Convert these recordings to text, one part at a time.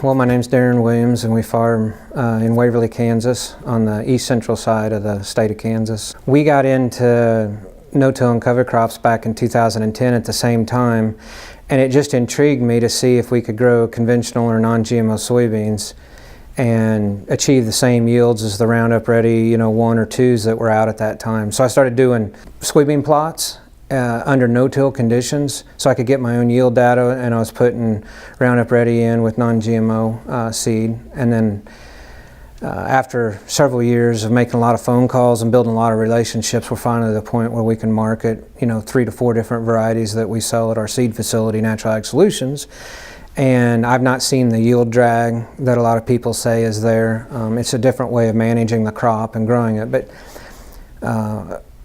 Well, my name's Darin and we farm in Waverly, Kansas on the east central side of the state of Kansas. We got into no-till and cover crops back in 2010 at the same time, and it just intrigued me to see if we could grow conventional or non-GMO soybeans and achieve the same yields as the Roundup Ready, 1 or 2s that were out at that time. So I started doing soybean plots under no-till conditions so I could get my own yield data, and I was putting Roundup Ready in with non-GMO seed. And then after several years of making a lot of phone calls and building a lot of relationships, we're finally at the point where we can market 3 to 4 different varieties that we sell at our seed facility, Natural Ag Solutions. And I've not seen the yield drag that a lot of people say is there. It's a different way of managing the crop and growing it, but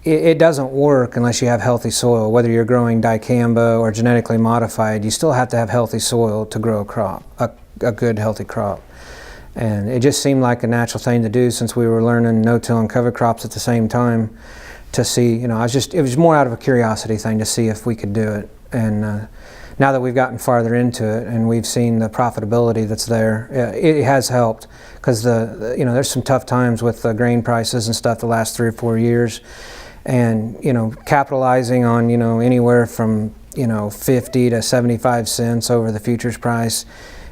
it doesn't work unless you have healthy soil. Whether you're growing dicamba or genetically modified, you still have to have healthy soil to grow a crop, a good healthy crop. And it just seemed like a natural thing to do since we were learning no-till and cover crops at the same time to see, it was more out of a curiosity thing to see if we could do it. And now that we've gotten farther into it and we've seen the profitability that's there, it has helped, because there's some tough times with the grain prices and stuff the last 3 or 4 years. And capitalizing on anywhere from 50 to 75 cents over the futures price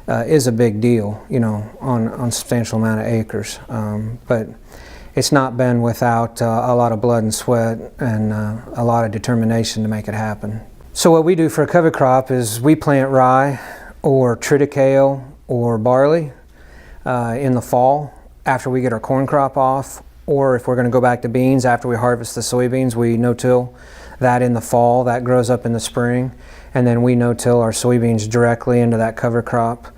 is a big deal on a substantial amount of acres. But it's not been without a lot of blood and sweat and a lot of determination to make it happen. So what we do for a cover crop is we plant rye or triticale or barley in the fall after we get our corn crop off. Or if we're going to go back to beans after we harvest the soybeans, we no-till that in the fall. That grows up in the spring. And then we no-till our soybeans directly into that cover crop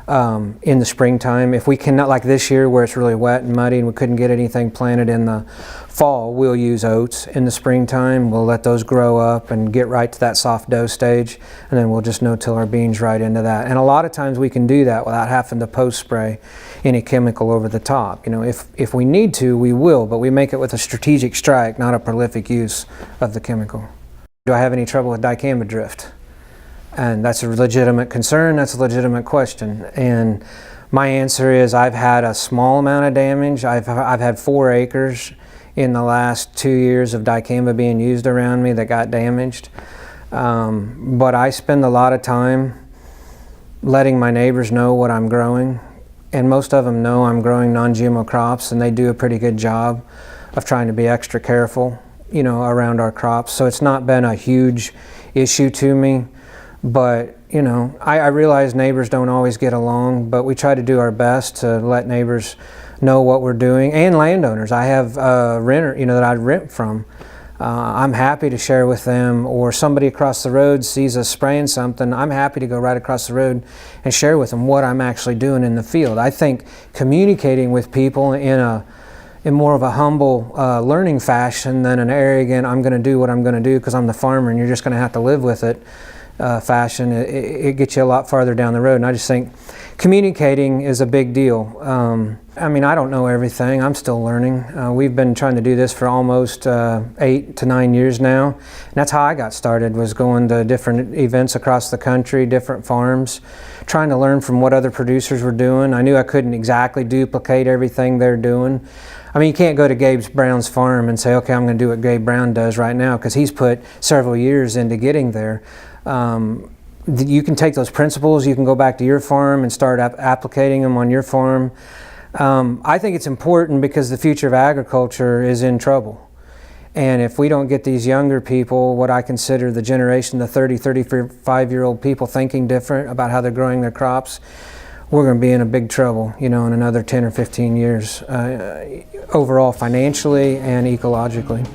in the springtime. If we cannot, like this year where it's really wet and muddy and we couldn't get anything planted in the fall, we'll use oats in the springtime. We'll let those grow up and get right to that soft dough stage, and then we'll just no-till our beans right into that. And a lot of times we can do that without having to post-spray any chemical over the top. If we need to, we will, but we make it with a strategic strike, not a prolific use of the chemical. Do I have any trouble with dicamba drift? And that's a legitimate concern, that's a legitimate question. And my answer is I've had a small amount of damage. I've had 4 acres in the last 2 years of dicamba being used around me that got damaged. But I spend a lot of time letting my neighbors know what I'm growing. And most of them know I'm growing non-GMO crops, and they do a pretty good job of trying to be extra careful, around our crops. So it's not been a huge issue to me. But, I realize neighbors don't always get along, but we try to do our best to let neighbors know what we're doing, and landowners. I have a renter, that I rent from. I'm happy to share with them, or somebody across the road sees us spraying something, I'm happy to go right across the road and share with them what I'm actually doing in the field. I think communicating with people in more of a humble learning fashion than an arrogant, I'm going to do what I'm going to do because I'm the farmer and you're just going to have to live with it fashion, it gets you a lot farther down the road. And I just think communicating is a big deal. I don't know everything. I'm still learning. We've been trying to do this for almost 8 to 9 years now. And that's how I got started, was going to different events across the country, different farms, trying to learn from what other producers were doing. I knew I couldn't exactly duplicate everything they're doing. You can't go to Gabe Brown's farm and say, okay, I'm going to do what Gabe Brown does right now, because he's put several years into getting there. You can take those principles, you can go back to your farm and start applicating them on your farm. I think it's important because the future of agriculture is in trouble. And if we don't get these younger people, what I consider the generation, the 30, 35-year-old people thinking different about how they're growing their crops, we're going to be in a big trouble, in another 10 or 15 years, overall financially and ecologically.